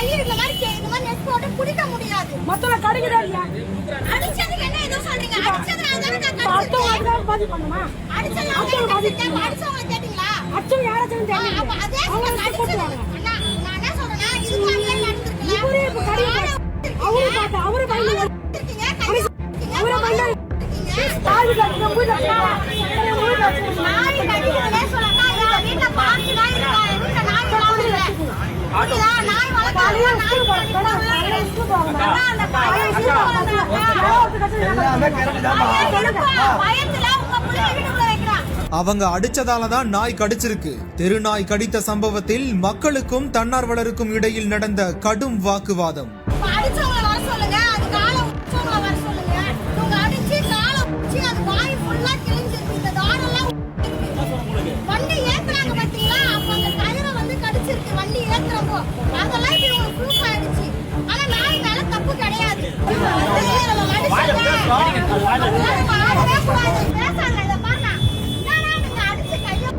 இந்த மாதிரி நெட் போட்டு குடிக்க முடியாது. மத்தல கடிக்குதா இல்ல? அடிச்சதுக்கு என்ன ஏதோ சொல்றீங்க? அடிச்சதுனால தான நான் அடுத்தவங்க பாதி பண்ணுமா? அடிச்சவங்க கேட்டீங்களா? அச்சம் யாராச்சும் தெரியல. அப்ப அதே அடிச்சது. நான் என்ன சொல்றேன்னா இது மாதிரி நடந்துருக்கு. இவரே இப்ப கடிக்குது. அவரு பாத்தா அவரு பயந்து இருக்கீங்க. அவரு பயந்து பாதி கடிச்சு மூஞ்ச நாய் கடிக்குதுனே சொல்லனா இந்த வீட்ல பாத்து நாய் இருக்கா? வீட்ல நாய் வளர்க்கல. நாய் வளர்க்கல. நாய் வளர்க்கல. அந்த பையன் பயத்துல உங்க புள்ளைய வீட்டுக்குள்ள வைக்கிறான். அவங்க அடிச்சதால தான் நாய் கடிச்சிருக்கு. தெருநாய் கடித்த சம்பவத்தில் மக்களுக்கும் தன்னார்வலருக்கும் இடையில் நடந்த கடும் வாக்குவாதம். அடிச்சவங்கள வர சொல்லுங்க. அது காலை உச்சவங்கள வர சொல்லுங்க. உங்க அடிச்சு காலை உச்சி அது வாய் ஃபுல்லா கிழிஞ்சிருக்கு. இந்த தாரெல்லாம் வண்டி ஏத்துறாங்க பாத்தீங்களா? அப்ப அந்த டயரை வந்து கடிச்சிருக்கு. வண்டி ஏத்துறப்போ அதெல்லாம் இப்ப உங்களுக்கு ப்ரூஃப் ஆயிடுச்சு. ஆனா நாய் மேல தப்பு கிடையாது. பேசாங்க இதை பாருங்க. என்னன்னா நீங்க அடிச்சு கையை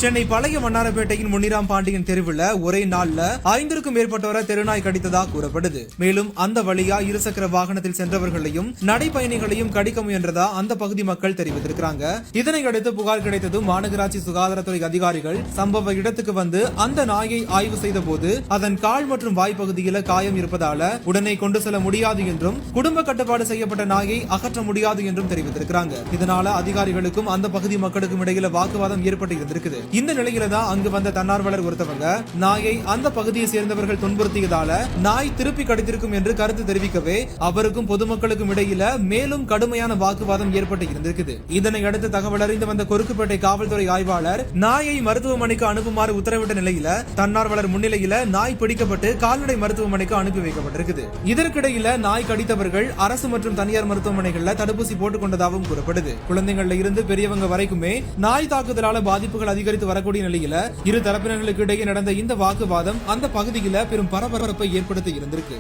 சென்னை பழைய மன்னாரப்பேட்டையின் முன்னிராம் பாண்டியன் தெருவில் ஒரே நாள்ல 5க்கும் மேற்பட்டோரை தெருநாய் கடித்ததா கூறப்படுது. மேலும் அந்த வழியா இருசக்கர வாகனத்தில் சென்றவர்களையும் நடைப்பயணிகளையும் கடிக்க முயன்றதா அந்த பகுதி மக்கள் தெரிவித்திருக்கிறாங்க. இதனையடுத்து புகார் கிடைத்ததும் மாநகராட்சி சுகாதாரத்துறை அதிகாரிகள் சம்பவ இடத்துக்கு வந்து அந்த நாயை ஆய்வு செய்த போது அதன் கால் மற்றும் வாய் பகுதியில காயம் இருப்பதால உடனே கொண்டு செல்ல முடியாது என்றும் குடும்ப கட்டுப்பாடு செய்யப்பட்ட நாயை அகற்ற முடியாது என்றும் தெரிவித்திருக்கிறாங்க. இதனால அதிகாரிகளுக்கும் அந்த பகுதி மக்களுக்கும் இடையில வாக்குவாதம் ஏற்பட்டு இருந்திருக்குது. இந்த நிலையில தான் அங்கு வந்த தன்னார்வலர் ஒருத்தவங்க நாயை அந்த பகுதியை சேர்ந்தவர்கள் துன்புறுத்தியதால நாய் திருப்பி கடித்திருக்கும் என்று கருத்து தெரிவிக்கவே அவருக்கும் பொதுமக்களுக்கும் இடையில மேலும் கடுமையான வாக்குவாதம் ஏற்பட்டு இருந்திருக்குது. இதனை அடுத்து தகவல் அறிந்து வந்த கொருக்குப்பேட்டை காவல்துறை ஆய்வாளர் நாயை மருத்துவமனைக்கு அனுப்புமாறு உத்தரவிட்ட நிலையில தன்னார்வலர் முன்னிலையில நாய் பிடிக்கப்பட்டு கால்நடை மருத்துவமனைக்கு அனுப்பி வைக்கப்பட்டிருக்குது. இதற்கிடையில நாய் கடித்தவர்கள் அரசு மற்றும் தனியார் மருத்துவமனைகள்ல தடுப்பூசி போட்டுக் கொண்டதாகவும் கூறப்படுது. குழந்தைகள்ல இருந்து பெரியவங்க வரைக்குமே நாய் தாக்குதலால பாதிப்புகள் அதிகரித்து வரக்கூடிய நிலையில இரு தரப்பினர்களுக்கு இடையே நடந்த இந்த வாக்குவாதம் அந்த பகுதியில பெரும் பரபரப்பை ஏற்படுத்தி இருந்திருக்கு.